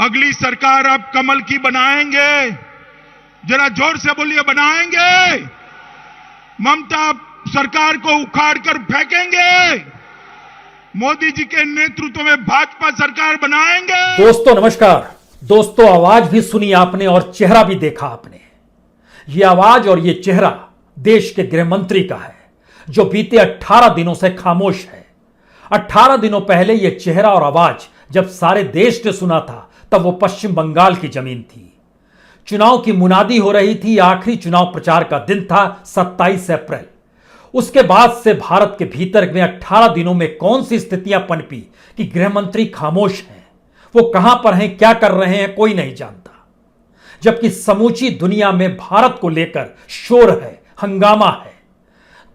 अगली सरकार अब कमल की बनाएंगे। जरा जोर से बोलिए, बनाएंगे। ममता सरकार को उखाड़ कर फेंकेंगे। मोदी जी के नेतृत्व में भाजपा सरकार बनाएंगे। दोस्तों नमस्कार। दोस्तों, आवाज भी सुनी आपने और चेहरा भी देखा आपने। ये आवाज और ये चेहरा देश के गृह मंत्री का है, जो बीते 18 दिनों से खामोश है। 18 दिनों पहले ये चेहरा और आवाज जब सारे देश ने सुना था, तब वो पश्चिम बंगाल की जमीन थी। चुनाव की मुनादी हो रही थी। आखिरी चुनाव प्रचार का दिन था 27 अप्रैल। उसके बाद से भारत के भीतर में 18 दिनों में कौन सी स्थितियां पनपी कि गृह मंत्री खामोश हैं। वो कहां पर हैं, क्या कर रहे हैं, कोई नहीं जानता। जबकि समूची दुनिया में भारत को लेकर शोर है, हंगामा है।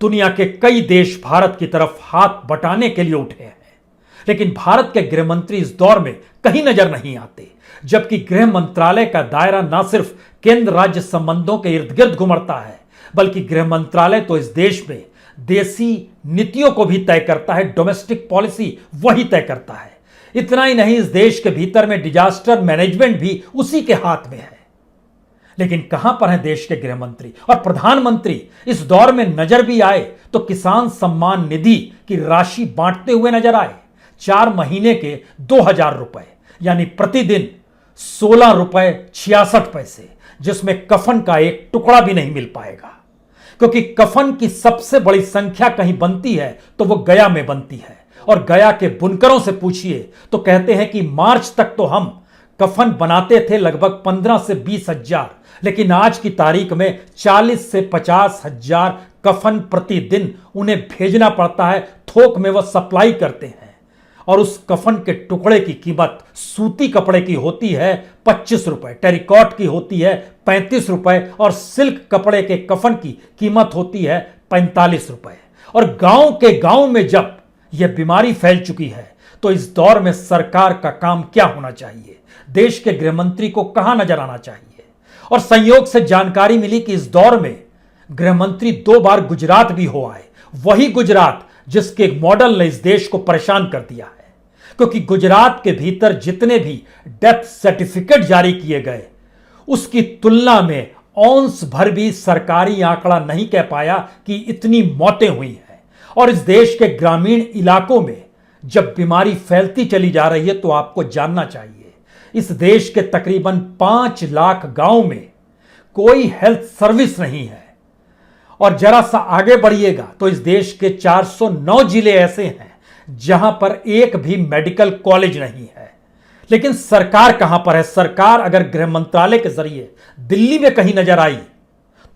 दुनिया के कई देश भारत की तरफ हाथ बटाने के लिए उठे हैं, लेकिन भारत के गृह मंत्री इस दौर में कहीं नजर नहीं आते। जबकि गृह मंत्रालय का दायरा न सिर्फ केंद्र राज्य संबंधों के इर्द गिर्द घुमड़ता है, बल्कि गृह मंत्रालय तो इस देश में देसी नीतियों को भी तय करता है। डोमेस्टिक पॉलिसी वही तय करता है। इतना ही नहीं, इस देश के भीतर में डिजास्टर मैनेजमेंट भी उसी के हाथ में है। लेकिन कहां पर हैं देश के गृह मंत्री और प्रधानमंत्री? इस दौर में नजर भी आए तो किसान सम्मान निधि की राशि बांटते हुए नजर आए। 4 महीने के 2000 रुपए, यानी प्रतिदिन 16 रुपए 66 पैसे, जिसमें कफन का एक टुकड़ा भी नहीं मिल पाएगा। क्योंकि कफन की सबसे बड़ी संख्या कहीं बनती है तो वो गया में बनती है। और गया के बुनकरों से पूछिए तो कहते हैं कि मार्च तक तो हम कफन बनाते थे लगभग 15 से 20 हजार, लेकिन आज की तारीख में 40 से 50 हजार कफन प्रतिदिन उन्हें भेजना पड़ता है। थोक में वह सप्लाई करते हैं और उस कफन के टुकड़े की कीमत सूती कपड़े की होती है 25 रुपए, टेरिकॉट की होती है 35 रुपए और सिल्क कपड़े के कफन की कीमत होती है 45 रुपए। और गांव के गांव में जब यह बीमारी फैल चुकी है, तो इस दौर में सरकार का काम क्या होना चाहिए? देश के गृह मंत्री को कहां नजर आना चाहिए? और संयोग से जानकारी मिली कि इस दौर में गृह मंत्री 2 बार गुजरात भी हो आए। वही गुजरात जिसके मॉडल ने इस देश को परेशान कर दिया है। क्योंकि गुजरात के भीतर जितने भी डेथ सर्टिफिकेट जारी किए गए, उसकी तुलना में औंस भर भी सरकारी आंकड़ा नहीं कह पाया कि इतनी मौतें हुई हैं। और इस देश के ग्रामीण इलाकों में जब बीमारी फैलती चली जा रही है, तो आपको जानना चाहिए इस देश के तकरीबन 5 लाख गांव में कोई हेल्थ सर्विस नहीं है। और जरा सा आगे बढ़िएगा तो इस देश के 409 जिले ऐसे हैं जहां पर एक भी मेडिकल कॉलेज नहीं है। लेकिन सरकार कहां पर है? सरकार अगर गृह मंत्रालय के जरिए दिल्ली में कहीं नजर आई,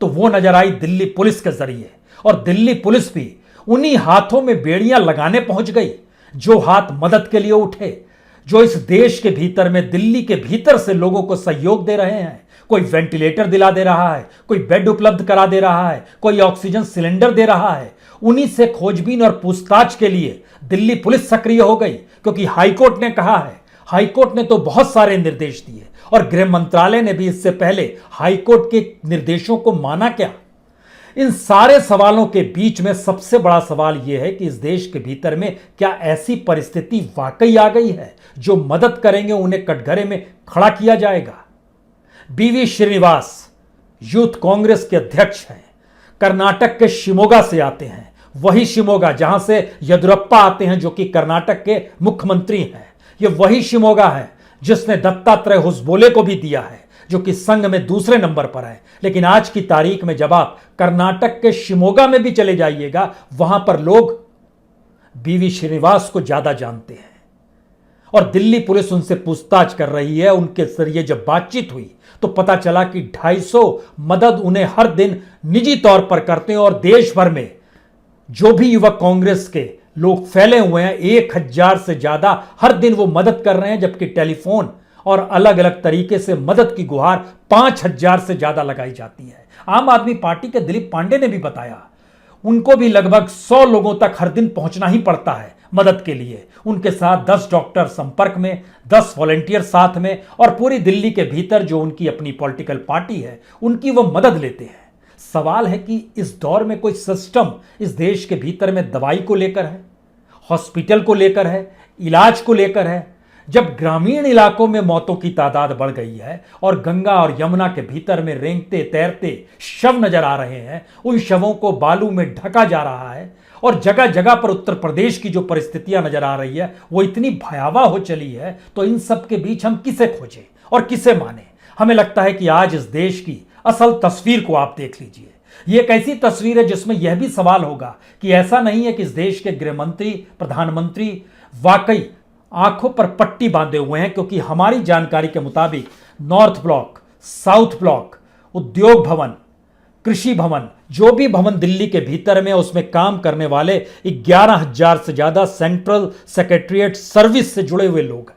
तो वो नजर आई दिल्ली पुलिस के जरिए। और दिल्ली पुलिस भी उन्हीं हाथों में बेड़ियां लगाने पहुंच गई जो हाथ मदद के लिए उठे, जो इस देश के भीतर में दिल्ली के भीतर से लोगों को सहयोग दे रहे हैं। कोई वेंटिलेटर दिला दे रहा है, कोई बेड उपलब्ध करा दे रहा है, कोई ऑक्सीजन सिलेंडर दे रहा है। उन्हीं से खोजबीन और पूछताछ के लिए दिल्ली पुलिस सक्रिय हो गई, क्योंकि हाईकोर्ट ने कहा है। हाईकोर्ट ने तो बहुत सारे निर्देश दिए और गृह मंत्रालय ने भी इससे पहले हाईकोर्ट के निर्देशों को माना क्या? इन सारे सवालों के बीच में सबसे बड़ा सवाल यह है कि इस देश के भीतर में क्या ऐसी परिस्थिति वाकई आ गई है जो मदद करेंगे, उन्हें कटघरे में खड़ा किया जाएगा? बीवी श्रीनिवास यूथ कांग्रेस के अध्यक्ष हैं। कर्नाटक के शिमोगा से आते हैं। वही शिमोगा जहां से येदियुरप्पा आते हैं, जो कि कर्नाटक के मुख्यमंत्री हैं। यह वही शिमोगा है जिसने दत्तात्रेय होसबोले को भी दिया है, जो कि संघ में दूसरे नंबर पर है। लेकिन आज की तारीख में जब आप कर्नाटक के शिमोगा में भी चले जाइएगा, वहां पर लोग बीवी श्रीनिवास को ज्यादा जानते हैं। और दिल्ली पुलिस उनसे पूछताछ कर रही है। उनके जरिए जब बातचीत हुई तो पता चला कि 250 मदद उन्हें हर दिन निजी तौर पर करते हैं। और देश भर में जो भी युवक कांग्रेस के लोग फैले हुए हैं, 1000 से ज्यादा हर दिन वो मदद कर रहे हैं। जबकि टेलीफोन और अलग अलग तरीके से मदद की गुहार 5000 से ज्यादा लगाई जाती है। आम आदमी पार्टी के दिलीप पांडे ने भी बताया, उनको भी लगभग 100 लोगों तक हर दिन पहुंचना ही पड़ता है मदद के लिए। उनके साथ 10 डॉक्टर संपर्क में, 10 वॉलंटियर साथ में, और पूरी दिल्ली के भीतर जो उनकी अपनी पॉलिटिकल पार्टी है, उनकी वो मदद लेते हैं। सवाल है कि इस दौर में कोई सिस्टम इस देश के भीतर में दवाई को लेकर है, हॉस्पिटल को लेकर है, इलाज को लेकर है, जब ग्रामीण इलाकों में मौतों की तादाद बढ़ गई है और गंगा और यमुना के भीतर में रेंगते तैरते शव नजर आ रहे हैं, उन शवों को बालू में ढका जा रहा है और जगह जगह पर उत्तर प्रदेश की जो परिस्थितियां नजर आ रही है वो इतनी भयावह हो चली है, तो इन सब के बीच हम किसे खोजें और किसे माने? हमें लगता है कि आज इस देश की असल तस्वीर को आप देख लीजिए। ये एक ऐसी तस्वीर है जिसमें यह भी सवाल होगा कि ऐसा नहीं है कि इस देश के गृह मंत्री, प्रधानमंत्री वाकई आंखों पर पट्टी बांधे हुए हैं, क्योंकि हमारी जानकारी के मुताबिक नॉर्थ ब्लॉक, साउथ ब्लॉक, उद्योग भवन, कृषि भवन, जो भी भवन दिल्ली के भीतर में उसमें काम करने वाले 11,000 से ज्यादा सेंट्रल सेक्रेटरीट सर्विस से जुड़े हुए लोग हैं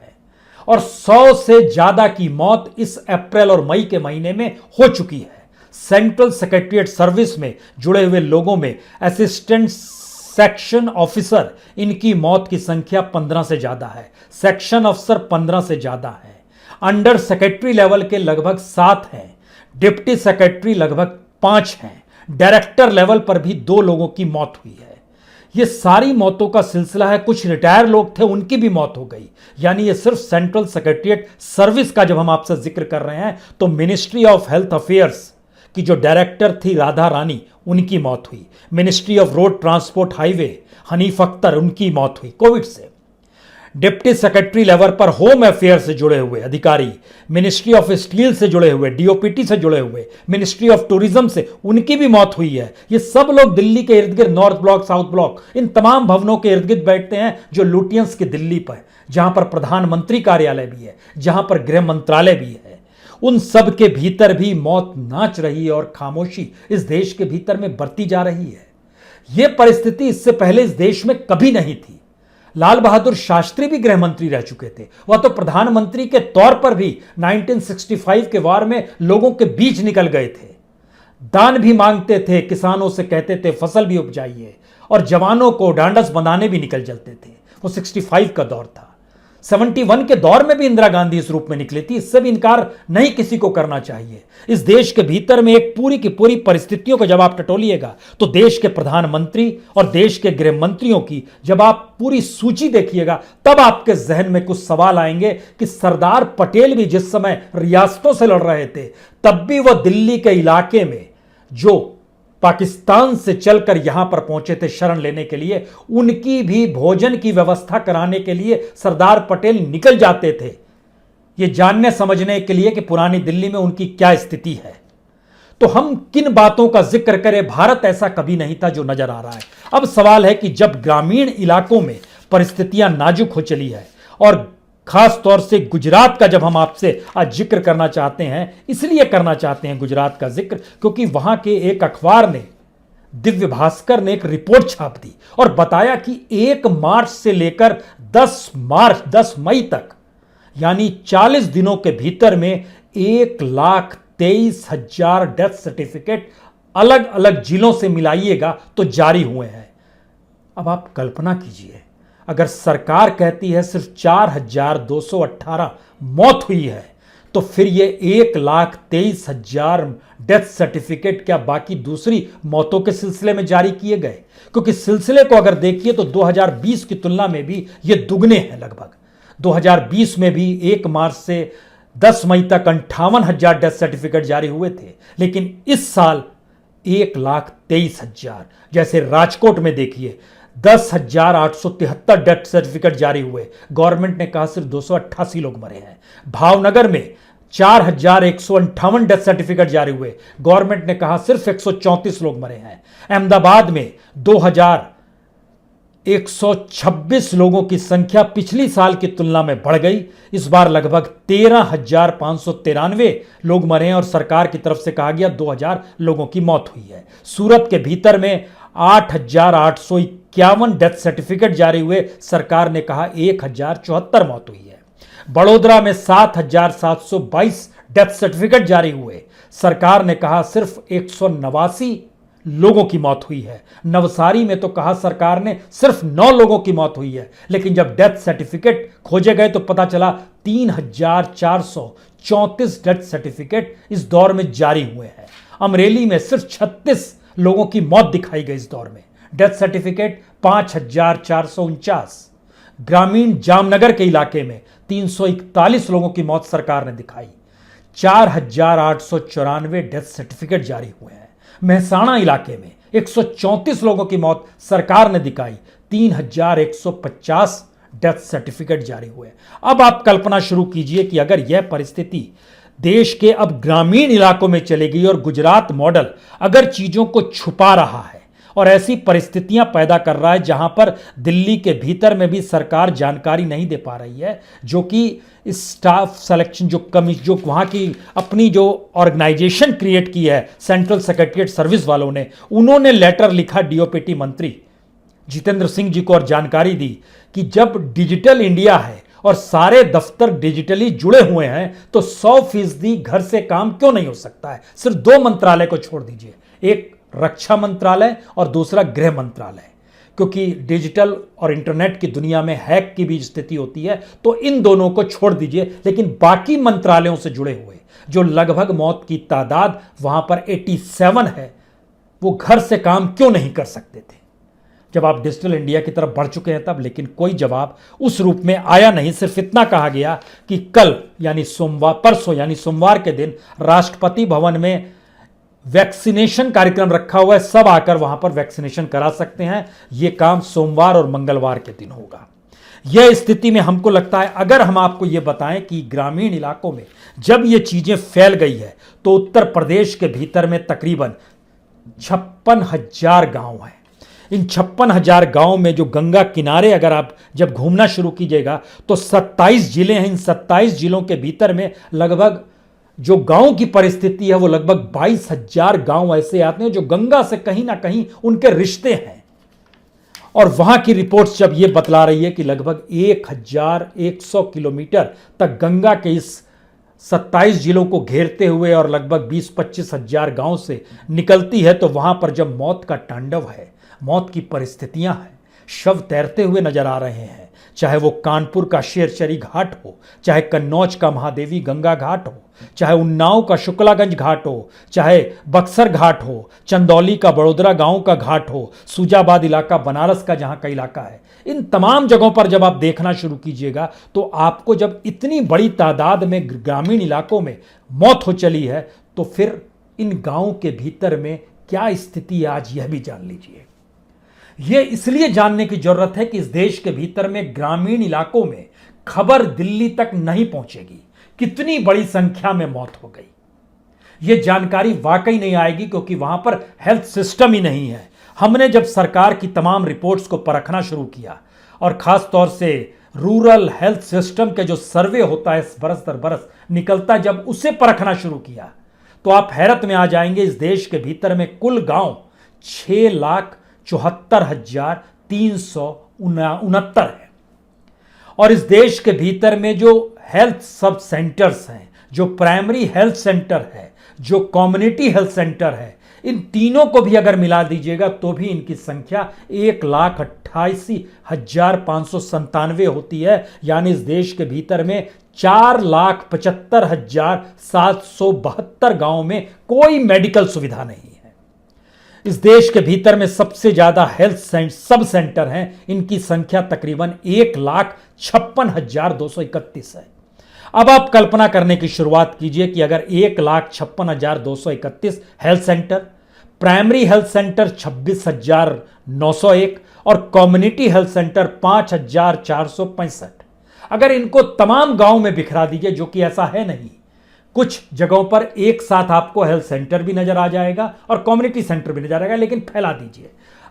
और 100 से ज्यादा की मौत इस अप्रैल और मई के महीने में हो चुकी है। सेंट्रल सेक्रेटरीट सर्विस में जुड़े हुए लोगों में असिस्टेंट सेक्शन ऑफिसर, इनकी मौत की संख्या 15 से ज्यादा है, सेक्शन अफसर 15 से ज्यादा है, अंडर सेक्रेटरी लेवल के लगभग 7 हैं, डिप्टी सेक्रेटरी लगभग 5 हैं, डायरेक्टर लेवल पर भी 2 लोगों की मौत हुई है। यह सारी मौतों का सिलसिला है। कुछ रिटायर लोग थे, उनकी भी मौत हो गई। यानी ये सिर्फ सेंट्रल सेक्रेटरीट सर्विस का जब हम आपसे जिक्र कर रहे हैं तो मिनिस्ट्री ऑफ हेल्थ अफेयर्स की जो डायरेक्टर थी राधा रानी, उनकी मौत हुई। Ministry of road transport highway Hanif Akhtar, उनकी मौत हुई कोविड से। डिप्टी सेक्रेटरी लेवल पर होम अफेयर से जुड़े हुए अधिकारी, मिनिस्ट्री ऑफ स्टील से जुड़े हुए, डीओपीटी से जुड़े हुए, मिनिस्ट्री ऑफ टूरिज्म से, उनकी भी मौत हुई है। ये सब लोग दिल्ली के इर्द गिर्द, नॉर्थ ब्लॉक, साउथ ब्लॉक, इन तमाम भवनों के इर्द गिर्द बैठते हैं जो लुटियंस की दिल्ली पर, जहां पर प्रधानमंत्री कार्यालय भी है, जहां पर गृह मंत्रालय भी है। उन सब के भीतर भी मौत नाच रही है और खामोशी इस देश के भीतर में बढ़ती जा रही है। यह परिस्थिति इससे पहले इस देश में कभी नहीं थी। लाल बहादुर शास्त्री भी गृह मंत्री रह चुके थे, वह तो प्रधानमंत्री के तौर पर भी 1965 के वार में लोगों के बीच निकल गए थे, दान भी मांगते थे, किसानों से कहते थे फसल भी उपजाइए, और जवानों को डांडस बंधाने भी निकल चलते थे। वो 65 का दौर था। 71 के दौर में भी इंदिरा गांधी इस रूप में निकली थी। इससे भी इनकार नहीं किसी को करना चाहिए। इस देश के भीतर में एक पूरी की पूरी परिस्थितियों को जब आप टटोलिएगा तो देश के प्रधानमंत्री और देश के गृह मंत्रियों की जब आप पूरी सूची देखिएगा तब आपके जहन में कुछ सवाल आएंगे कि सरदार पटेल भी जिस समय रियासतों से लड़ रहे थे तब भी वह दिल्ली के इलाके में जो पाकिस्तान से चलकर यहां पर पहुंचे थे शरण लेने के लिए, उनकी भी भोजन की व्यवस्था कराने के लिए सरदार पटेल निकल जाते थे, यह जानने समझने के लिए कि पुरानी दिल्ली में उनकी क्या स्थिति है। तो हम किन बातों का जिक्र करें? भारत ऐसा कभी नहीं था जो नजर आ रहा है। अब सवाल है कि जब ग्रामीण इलाकों में परिस्थितियां नाजुक हो चली है और खास तौर से गुजरात का जब हम आपसे आज जिक्र करना चाहते हैं, इसलिए करना चाहते हैं गुजरात का जिक्र क्योंकि वहां के एक अखबार ने, दिव्य भास्कर ने एक रिपोर्ट छाप दी और बताया कि 1 मार्च से लेकर 10 मई तक यानी 40 दिनों के भीतर में 1,23,000 डेथ सर्टिफिकेट अलग अलग जिलों से मिलाइएगा तो जारी हुए हैं। अब आप कल्पना कीजिए, अगर सरकार कहती है सिर्फ 4,218 मौत हुई है तो फिर ये 1,23,000 डेथ सर्टिफिकेट क्या बाकी दूसरी मौतों के सिलसिले में जारी किए गए? क्योंकि सिलसिले को अगर देखिए तो 2020 की तुलना में भी ये दुगने हैं। लगभग 2020 में भी 1 मार्च से 10 मई तक 58,000 डेथ सर्टिफिकेट जारी हुए थे, लेकिन इस साल 1,23,000। जैसे राजकोट में देखिए 10,873 डेथ सर्टिफिकेट जारी हुए, गवर्नमेंट ने कहा सिर्फ 288 लोग मरे हैं। भावनगर में 4,158 डेथ सर्टिफिकेट जारी हुए, गवर्नमेंट ने कहा सिर्फ 134 लोग मरे हैं। अहमदाबाद में 2,126 लोगों की संख्या पिछली साल की तुलना में बढ़ गई। इस बार लगभग 13,593 लोग मरे हैं और सरकार की तरफ से कहा गया 2,000 लोगों की मौत हुई है। सूरत के भीतर में 8,851 डेथ सर्टिफिकेट जारी हुए, सरकार ने कहा 1,074 मौत हुई है। बड़ोदरा में 7,722 डेथ सर्टिफिकेट जारी हुए, सरकार ने कहा सिर्फ 189 लोगों की मौत हुई है। नवसारी में तो कहा सरकार ने सिर्फ 9 लोगों की मौत हुई है, लेकिन जब डेथ सर्टिफिकेट खोजे गए तो पता चला 3,434 डेथ सर्टिफिकेट इस दौर में जारी हुए हैं। अमरेली में सिर्फ 36 लोगों की मौत दिखाई गई इस दौर में, डेथ सर्टिफिकेट 5,449। ग्रामीण जामनगर के इलाके में 341 लोगों की मौत सरकार ने दिखाई। 4,894 डेथ सर्टिफिकेट जारी हुए हैं। मेहसाणा इलाके में 134 लोगों की मौत सरकार ने दिखाई। 3,150 डेथ सर्टिफिकेट जारी हुए। अब आप कल्पना शुरू कीजिए कि अगर यह परिस्थिति देश के अब ग्रामीण इलाकों में चलेगी और गुजरात मॉडल अगर चीजों को छुपा रहा है और ऐसी परिस्थितियां पैदा कर रहा है जहां पर दिल्ली के भीतर में भी सरकार जानकारी नहीं दे पा रही है, जो कि स्टाफ सिलेक्शन जो वहां की अपनी जो ऑर्गेनाइजेशन क्रिएट की है सेंट्रल सेक्रेटरीट सर्विस वालों ने, उन्होंने लेटर लिखा डीओपीटी मंत्री जितेंद्र सिंह जी को और जानकारी दी कि जब डिजिटल इंडिया है और सारे दफ्तर डिजिटली जुड़े हुए हैं तो 100% घर से काम क्यों नहीं हो सकता है। सिर्फ 2 मंत्रालय को छोड़ दीजिए, एक रक्षा मंत्रालय और दूसरा गृह मंत्रालय, क्योंकि डिजिटल और इंटरनेट की दुनिया में हैक की भी स्थिति होती है, तो इन दोनों को छोड़ दीजिए। लेकिन बाकी मंत्रालयों से जुड़े हुए जो लगभग मौत की तादाद वहां पर 87 है, वो घर से काम क्यों नहीं कर सकते थे जब आप डिजिटल इंडिया की तरफ बढ़ चुके हैं तब। लेकिन कोई जवाब उस रूप में आया नहीं। सिर्फ इतना कहा गया कि कल यानी परसों यानी सोमवार के दिन राष्ट्रपति भवन में वैक्सीनेशन कार्यक्रम रखा हुआ है, सब आकर वहां पर वैक्सीनेशन करा सकते हैं। यह काम सोमवार और मंगलवार के दिन होगा। यह स्थिति में हमको लगता है अगर हम आपको यह बताएं कि ग्रामीण इलाकों में जब यह चीजें फैल गई है तो उत्तर प्रदेश के भीतर में तकरीबन 56,000 गांव हैं। इन 56,000 गांव में जो गंगा किनारे अगर आप जब घूमना शुरू कीजिएगा तो 27 जिले हैं। इन 27 जिलों के भीतर में लगभग जो गांव की परिस्थिति है वो लगभग 22,000 गांव ऐसे आते हैं जो गंगा से कहीं ना कहीं उनके रिश्ते हैं। और वहां की रिपोर्ट्स जब ये बतला रही है कि लगभग 1,100 किलोमीटर तक गंगा के इस 27 जिलों को घेरते हुए और लगभग 20-25 हजार गांव से निकलती है, तो वहां पर जब मौत का तांडव है, मौत की परिस्थितियां हैं, शव तैरते हुए नजर आ रहे हैं, चाहे वो कानपुर का शेरचरी घाट हो, चाहे कन्नौज का महादेवी गंगा घाट हो, चाहे उन्नाव का शुक्लागंज घाट हो, चाहे बक्सर घाट हो, चंदौली का बड़ोदरा गांव का घाट हो, सूजाबाद इलाका बनारस का जहां का इलाका है, इन तमाम जगहों पर जब आप देखना शुरू कीजिएगा तो आपको जब इतनी बड़ी तादाद में ग्रामीण इलाकों में मौत हो चली है तो फिर इन गांवों के भीतर में क्या स्थिति है आज यह भी जान लीजिए। यह इसलिए जानने की जरूरत है कि इस देश के भीतर में ग्रामीण इलाकों में खबर दिल्ली तक नहीं पहुंचेगी कितनी बड़ी संख्या में मौत हो गई। यह जानकारी वाकई नहीं आएगी क्योंकि वहां पर हेल्थ सिस्टम ही नहीं है। हमने जब सरकार की तमाम रिपोर्ट्स को परखना शुरू किया और खास तौर से रूरल हेल्थ सिस्टम के जो सर्वे होता है बरस दर बरस निकलता है, जब उसे परखना शुरू किया तो आप हैरत में आ जाएंगे। इस देश के भीतर में कुल गांव 6,74,369 है और इस देश के भीतर में जो हेल्थ सब सेंटर्स हैं, जो प्राइमरी हेल्थ सेंटर है, जो कम्युनिटी हेल्थ सेंटर है, इन तीनों को भी अगर मिला दीजिएगा तो भी इनकी संख्या 1,88,597 होती है। यानी इस देश के भीतर में 4,75,772 गांवों में कोई मेडिकल सुविधा नहीं है। इस देश के भीतर में सबसे ज्यादा हेल्थ सब सेंटर हैं, इनकी संख्या तकरीबन 1,56,231 है। अब आप कल्पना करने की शुरुआत कीजिए कि अगर 1,56,231 health centre, primary health centre 26,901 और कम्युनिटी हेल्थ सेंटर 5,465, अगर इनको तमाम गांव में बिखरा दीजिए, जो कि ऐसा है नहीं, कुछ जगहों पर एक साथ आपको हेल्थ सेंटर भी नजर आ जाएगा और कम्युनिटी सेंटर भी नजर आएगा, लेकिन फैला दीजिए।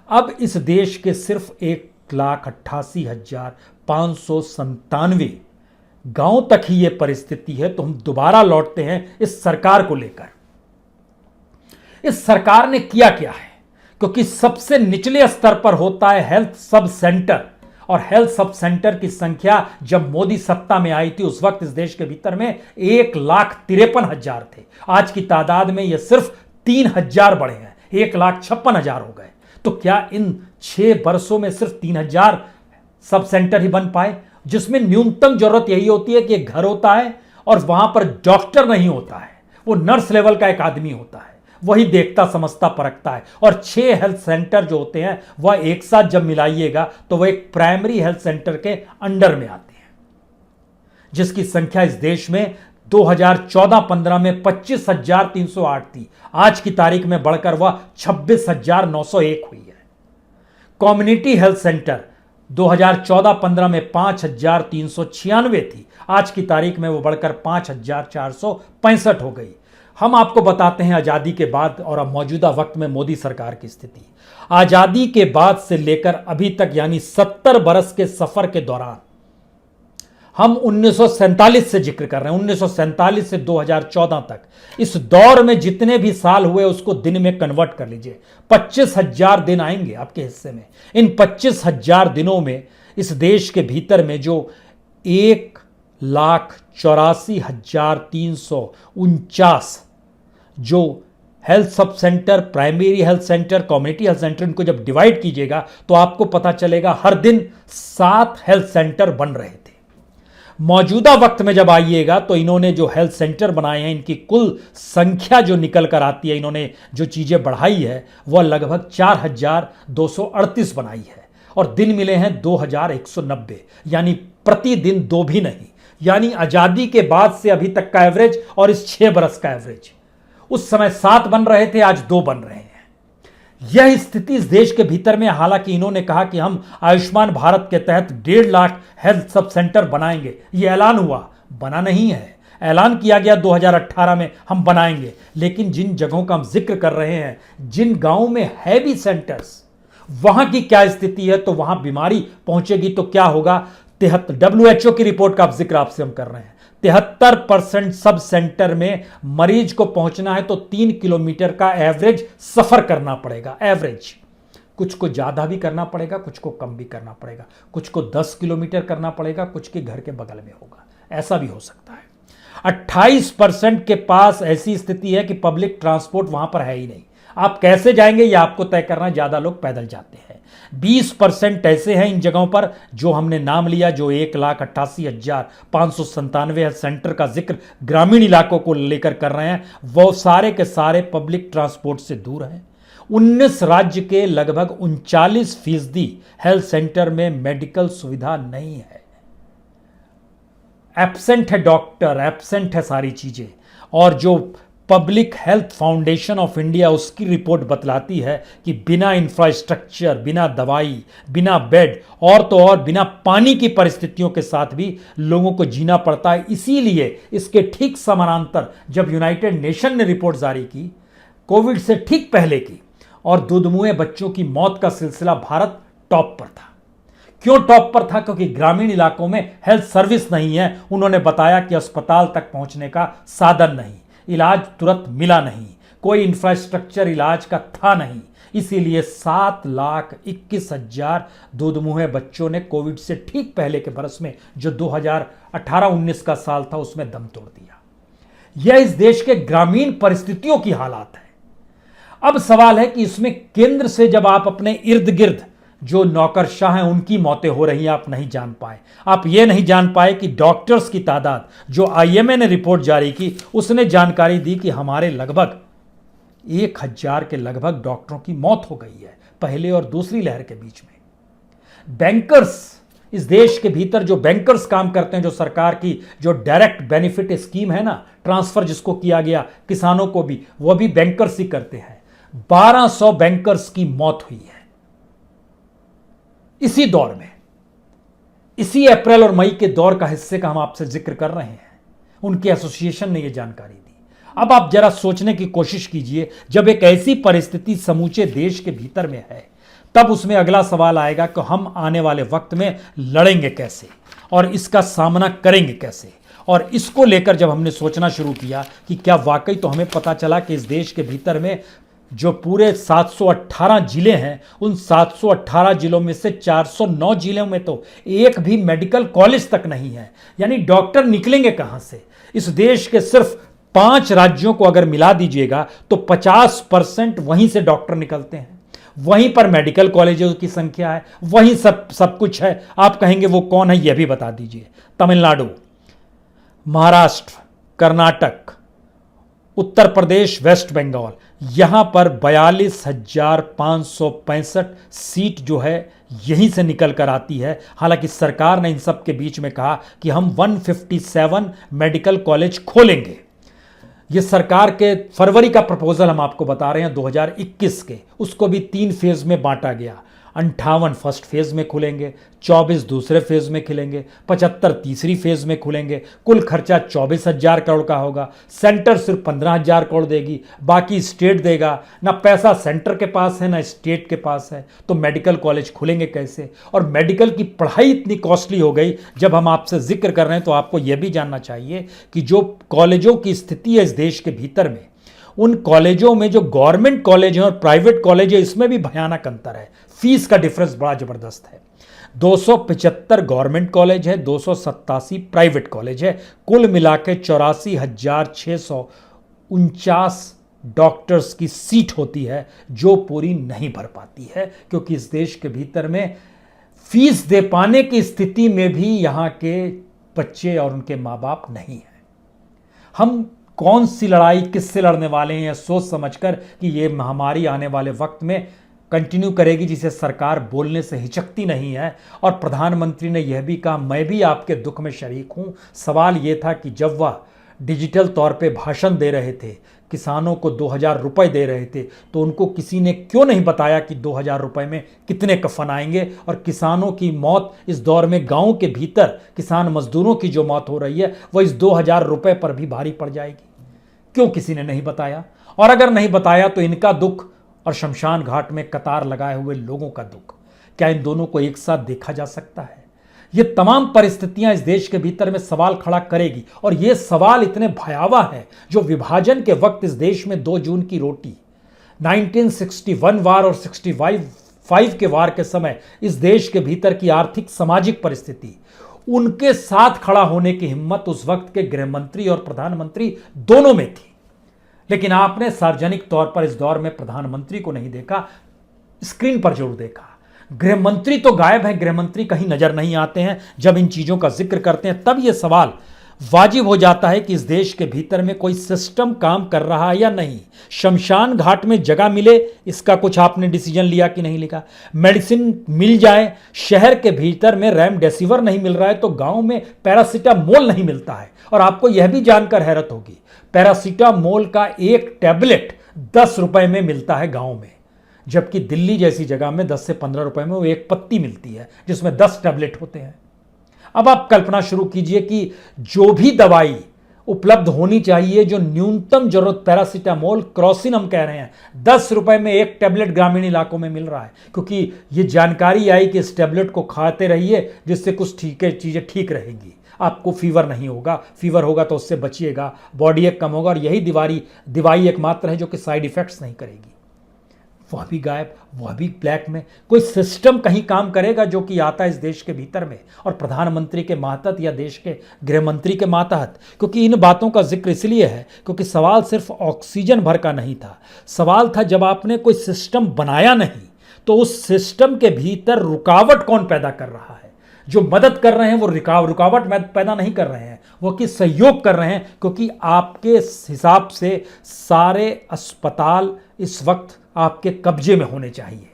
अब इस देश के सिर्फ 1,88,597 गांव तक ही यह परिस्थिति है। तो हम दोबारा लौटते हैं इस सरकार को लेकर। इस सरकार ने किया क्या है, क्योंकि सबसे निचले स्तर पर होता है हेल्थ सब सेंटर, और हेल्थ सब सेंटर की संख्या जब मोदी सत्ता में आई थी उस वक्त इस देश के भीतर में 1,53,000 थे। आज की तादाद में यह सिर्फ 3,000 बढ़े हैं, 1,56,000 हो गए। तो क्या इन 6 वर्षों में सिर्फ 3,000 सब सेंटर ही बन पाए, जिसमें न्यूनतम जरूरत यही होती है कि एक घर होता है और वहां पर डॉक्टर नहीं होता है, वो नर्स लेवल का एक आदमी होता है, वही देखता समझता परखता है। और 6 हेल्थ सेंटर जो होते हैं वह एक साथ जब मिलाइएगा तो वह एक प्राइमरी हेल्थ सेंटर के अंडर में आते हैं, जिसकी संख्या इस देश में 2014-15 में 25,308 थी। आज की तारीख में बढ़कर वह 26,901 हुई है। कम्युनिटी हेल्थ सेंटर 2014-15 में 5,396 थी। आज की तारीख में वो बढ़कर 5,465 हो गई। हम आपको बताते हैं आज़ादी के बाद और अब मौजूदा वक्त में मोदी सरकार की स्थिति। आज़ादी के बाद से लेकर अभी तक यानी 70 बरस के सफर के दौरान, हम 1947 से जिक्र कर रहे हैं, 1947 से 2014 तक, इस दौर में जितने भी साल हुए उसको दिन में कन्वर्ट कर लीजिए। 25,000 दिन आएंगे आपके हिस्से में। इन 25,000 दिनों में इस देश के भीतर में जो 1,84,349 जो health sub centre, primary health centre, community health centre, इनको जब डिवाइड कीजिएगा तो आपको पता चलेगा हर दिन 7 हेल्थ सेंटर बन रहे थे। मौजूदा वक्त में जब आइएगा तो इन्होंने जो हेल्थ सेंटर बनाए हैं, इनकी कुल संख्या जो निकल कर आती है, इन्होंने जो चीजें बढ़ाई है वह लगभग 4,238 बनाई है। और दिन मिले हैं 2,190, यानी प्रतिदिन 2 भी नहीं। यानी आजादी के बाद से अभी तक का एवरेज और इस 6 बरस का एवरेज। उस समय 7 बन रहे थे, आज 2 बन रहे हैं। यह स्थिति इस देश के भीतर में, हालांकि इन्होंने कहा कि हम आयुष्मान भारत के तहत 1.5 लाख हेल्थ सब सेंटर बनाएंगे। यह ऐलान हुआ, बना नहीं है। ऐलान किया गया 2018 में हम बनाएंगे, लेकिन जिन जगहों का हम जिक्र कर रहे हैं, जिन गांवों में है भी सेंटर्स, वहां की क्या स्थिति है, तो वहां बीमारी पहुंचेगी तो क्या होगा। WHO की रिपोर्ट का जिक्र आपसे हम कर रहे हैं। 73% सब सेंटर में मरीज को पहुंचना है तो 3 किलोमीटर का एवरेज सफर करना पड़ेगा। एवरेज, कुछ को ज्यादा भी करना पड़ेगा, कुछ को कम भी करना पड़ेगा, कुछ को 10 किलोमीटर करना पड़ेगा, कुछ के घर के बगल में होगा, ऐसा भी हो सकता है। 28% के पास ऐसी स्थिति है कि पब्लिक ट्रांसपोर्ट वहां पर है ही नहीं। आप कैसे जाएंगे ये आपको तय करना, ज्यादा लोग पैदल जाते हैं। 20% ऐसे हैं इन जगहों पर जो हमने नाम लिया, जो 1,88,597 हेल्थ सेंटर का जिक्र ग्रामीण इलाकों को लेकर कर रहे हैं, वो सारे के सारे पब्लिक ट्रांसपोर्ट से दूर हैं। 19 राज्य के लगभग 39% हेल्थ सेंटर में मेडिकल सुविधा नहीं है। एब्सेंट है डॉक्टर, एब्सेंट है सारी चीजें। और जो public health foundation of India, उसकी रिपोर्ट बतलाती है कि बिना इंफ्रास्ट्रक्चर, बिना दवाई, बिना बेड और तो और बिना पानी की परिस्थितियों के साथ भी लोगों को जीना पड़ता है। इसीलिए इसके ठीक समानांतर जब यूनाइटेड नेशन ने रिपोर्ट जारी की कोविड से ठीक पहले की, और दुधमुए बच्चों की मौत का सिलसिला भारत टॉप पर था। क्यों टॉप पर था? क्योंकि ग्रामीण इलाकों में हेल्थ सर्विस नहीं है। उन्होंने बताया कि अस्पताल तक पहुंचने का साधन नहीं, इलाज तुरंत मिला नहीं, कोई इंफ्रास्ट्रक्चर इलाज का था नहीं। इसीलिए 7,21,000 दुधमुहे बच्चों ने कोविड से ठीक पहले के बरस में, जो 2018-19 का साल था, उसमें दम तोड़ दिया। यह इस देश के ग्रामीण परिस्थितियों की हालात है। अब सवाल है कि इसमें केंद्र से जब आप अपने इर्द गिर्द जो नौकरशाह हैं उनकी मौतें हो रही हैं, आप नहीं जान पाए। आप ये नहीं जान पाए कि डॉक्टर्स की तादाद, जो IMA ने रिपोर्ट जारी की, उसने जानकारी दी कि हमारे लगभग 1,000 के लगभग डॉक्टरों की मौत हो गई है पहले और दूसरी लहर के बीच में। बैंकर्स, इस देश के भीतर जो बैंकर्स काम करते हैं, जो सरकार की जो डायरेक्ट बेनिफिट स्कीम है ना, ट्रांसफर जिसको किया गया किसानों को भी, वह भी बैंकर्स ही करते हैं। 1200 बैंकर्स की मौत हुई है इसी दौर में। इसी अप्रैल और मई के दौर का हिस्से का हम आपसे जिक्र कर रहे हैं। उनके एसोसिएशन ने यह जानकारी दी। अब आप जरा सोचने की कोशिश कीजिए, जब एक ऐसी परिस्थिति समूचे देश के भीतर में है, तब उसमें अगला सवाल आएगा कि हम आने वाले वक्त में लड़ेंगे कैसे और इसका सामना करेंगे कैसे। और इसको लेकर जब हमने सोचना शुरू किया कि क्या वाकई, तो हमें पता चला कि इस देश के भीतर में जो पूरे 718 जिले हैं, उन 718 जिलों में से 409 जिलों में तो एक भी मेडिकल कॉलेज तक नहीं है। यानी डॉक्टर निकलेंगे कहां से? इस देश के सिर्फ 5 राज्यों को अगर मिला दीजिएगा तो 50% वहीं से डॉक्टर निकलते हैं। वहीं पर मेडिकल कॉलेजों की संख्या है, वहीं सब कुछ है। आप कहेंगे वो कौन है, यह भी बता दीजिए। तमिलनाडु, महाराष्ट्र, कर्नाटक, उत्तर प्रदेश, वेस्ट बंगाल, यहां पर 42,565 सीट जो है यहीं से निकल कर आती है। हालांकि सरकार ने इन सब के बीच में कहा कि हम 157 मेडिकल कॉलेज खोलेंगे। ये सरकार के फरवरी का प्रपोजल हम आपको बता रहे हैं 2021 के, उसको भी 3 फेज में बांटा गया। 58 फर्स्ट फेज में खुलेंगे, 24 दूसरे फेज में खुलेंगे, 75 तीसरी फेज में खुलेंगे। कुल खर्चा 24,000 करोड़ का होगा। सेंटर सिर्फ 15,000 करोड़ देगी, बाकी स्टेट देगा। ना पैसा सेंटर के पास है ना स्टेट के पास है, तो मेडिकल कॉलेज खुलेंगे कैसे? और मेडिकल की पढ़ाई इतनी कॉस्टली हो गई। जब हम आपसे जिक्र कर रहे हैं तो आपको यह भी जानना चाहिए कि जो कॉलेजों की स्थिति है इस देश के भीतर में, उन कॉलेजों में जो गवर्नमेंट कॉलेज हैं और प्राइवेट कॉलेज है, इसमें भी भयानक अंतर है। फीस का डिफरेंस बड़ा जबरदस्त है। 275 गवर्नमेंट कॉलेज है, 287 प्राइवेट कॉलेज है। कुल मिलाकर 84,649 डॉक्टर्स की सीट होती है, जो पूरी नहीं भर पाती है, क्योंकि इस देश के भीतर में फीस दे पाने की स्थिति में भी यहां के बच्चे और उनके मां बाप नहीं हैं। हम कौन सी लड़ाई किससे लड़ने वाले हैं, सोच समझकर कि ये महामारी आने वाले वक्त में कंटिन्यू करेगी, जिसे सरकार बोलने से हिचकती नहीं है। और प्रधानमंत्री ने यह भी कहा, मैं भी आपके दुख में शरीक हूं। सवाल यह था कि जब वह डिजिटल तौर पे भाषण दे रहे थे, किसानों को 2,000 रुपए दे रहे थे, तो उनको किसी ने क्यों नहीं बताया कि 2,000 रुपए में कितने कफन आएंगे? और किसानों की मौत इस दौर में गांव के भीतर किसान मजदूरों की जो मौत हो रही है, वह इस 2,000 रुपए पर भी भारी पड़ जाएगी। क्यों किसी ने नहीं बताया? और अगर नहीं बताया तो इनका दुख और शमशान घाट में कतार लगाए हुए लोगों का दुख, क्या इन दोनों को एक साथ देखा जा सकता है? ये तमाम परिस्थितियां इस देश के भीतर में सवाल खड़ा करेगी। और ये सवाल इतने भयावह है, जो विभाजन के वक्त इस देश में 2 जून की रोटी, 1961 वार और 65 के वार के समय इस देश के भीतर की आर्थिक सामाजिक परिस्थिति, उनके साथ खड़ा होने की हिम्मत उस वक्त के गृह मंत्री और प्रधानमंत्री दोनों में थी। लेकिन आपने सार्वजनिक तौर पर इस दौर में प्रधानमंत्री को नहीं देखा, स्क्रीन पर जरूर देखा। गृह मंत्री तो गायब है, गृह मंत्री कहीं नजर नहीं आते हैं। जब इन चीजों का जिक्र करते हैं तब यह सवाल वाजिब हो जाता है कि इस देश के भीतर में कोई सिस्टम काम कर रहा है या नहीं। शमशान घाट में जगह मिले, इसका कुछ आपने डिसीजन लिया कि नहीं लिखा? मेडिसिन मिल जाए, शहर के भीतर में रेमडेसिविर नहीं मिल रहा है तो गांव में पैरासीटामोल नहीं मिलता है। और आपको यह भी जानकर हैरत होगी, पैरासीटामोल का एक टैबलेट 10 रुपए में मिलता है गांव में, जबकि दिल्ली जैसी जगह में 10 से 15 रुपए में वो एक पत्ती मिलती है, जिसमें 10 टैबलेट होते हैं। अब आप कल्पना शुरू कीजिए कि जो भी दवाई उपलब्ध होनी चाहिए, जो न्यूनतम जरूरत, पैरासीटामोल, क्रोसिन हम कह रहे हैं, 10 रुपए में एक टैबलेट ग्रामीण इलाकों में मिल रहा है। क्योंकि ये जानकारी आई कि इस टैबलेट को खाते रहिए, जिससे कुछ चीजें ठीक रहेंगी, आपको फीवर नहीं होगा, फीवर होगा तो उससे बचिएगा, बॉडी एक कम होगा। और यही दवाई एकमात्र है जो कि साइड इफेक्ट्स नहीं करेगी। वह भी गायब, वह भी ब्लैक में। कोई सिस्टम कहीं काम करेगा जो कि आता है इस देश के भीतर में, और प्रधानमंत्री के मातहत या देश के गृह मंत्री के मातहत? क्योंकि इन बातों का जिक्र इसलिए है क्योंकि सवाल सिर्फ ऑक्सीजन भर का नहीं था। सवाल था, जब आपने कोई सिस्टम बनाया नहीं तो उस सिस्टम के भीतर रुकावट कौन पैदा कर रहा है? जो मदद कर रहे हैं वो रुकावट पैदा नहीं कर रहे हैं, वो कि सहयोग कर रहे हैं। क्योंकि आपके हिसाब से सारे अस्पताल इस वक्त आपके कब्जे में होने चाहिए,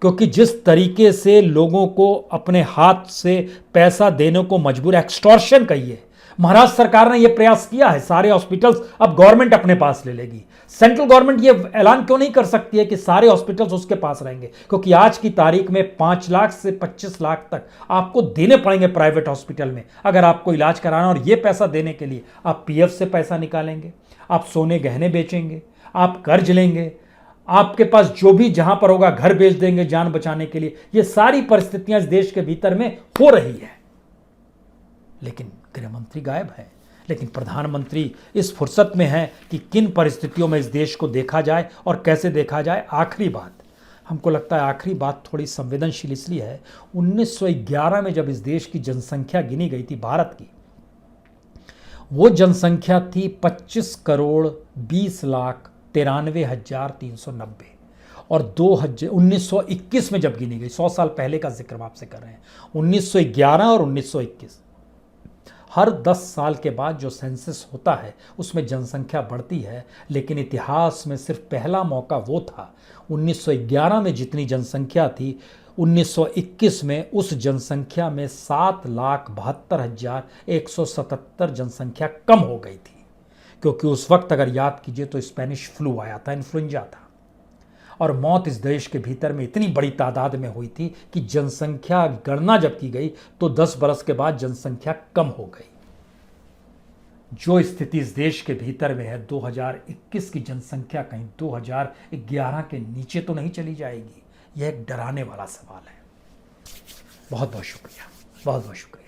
क्योंकि जिस तरीके से लोगों को अपने हाथ से पैसा देने को मजबूर, एक्सटॉर्शन कहिए, महाराष्ट्र सरकार ने यह प्रयास किया है। सारे हॉस्पिटल्स अब गवर्नमेंट अपने पास ले लेगी। सेंट्रल गवर्नमेंट ये ऐलान क्यों नहीं कर सकती है कि सारे हॉस्पिटल्स उसके पास रहेंगे? क्योंकि आज की तारीख में 5 लाख से 25 लाख तक आपको देने पड़ेंगे प्राइवेट हॉस्पिटल में अगर आपको इलाज कराना। और ये पैसा देने के लिए आप पीएफ से पैसा निकालेंगे, आप सोने गहने बेचेंगे, आप कर्ज लेंगे, आपके पास जो भी जहां पर होगा घर बेच देंगे जान बचाने के लिए। ये सारी परिस्थितियां इस देश के भीतर में हो रही है, लेकिन गृह मंत्री गायब है। लेकिन प्रधानमंत्री इस फुर्सत में है कि किन परिस्थितियों में इस देश को देखा जाए और कैसे देखा जाए। आखिरी बात, हमको लगता है आखिरी बात थोड़ी संवेदनशील इसलिए है, 1911 में जब इस देश की जनसंख्या गिनी गई थी भारत की, वो जनसंख्या थी 25,20,93,390। और 1921 में जब गिनी गई, 100 साल पहले का जिक्र हम आपसे कर रहे हैं, 1911 और 1921, हर 10 साल के बाद जो सेंसस होता है उसमें जनसंख्या बढ़ती है, लेकिन इतिहास में सिर्फ पहला मौका वो था। 1911 में जितनी जनसंख्या थी, 1921 में उस जनसंख्या में 7,72,177 जनसंख्या कम हो गई थी, क्योंकि उस वक्त अगर याद कीजिए तो स्पेनिश फ्लू आया था, इन्फ्लुएंजा था, और मौत इस देश के भीतर में इतनी बड़ी तादाद में हुई थी कि जनसंख्या गणना जब की गई तो 10 बरस के बाद जनसंख्या कम हो गई। जो स्थिति इस देश के भीतर में है, 2021 की जनसंख्या कहीं 2011 के नीचे तो नहीं चली जाएगी? यह एक डराने वाला सवाल है। बहुत बहुत शुक्रिया, बहुत बहुत शुक्रिया।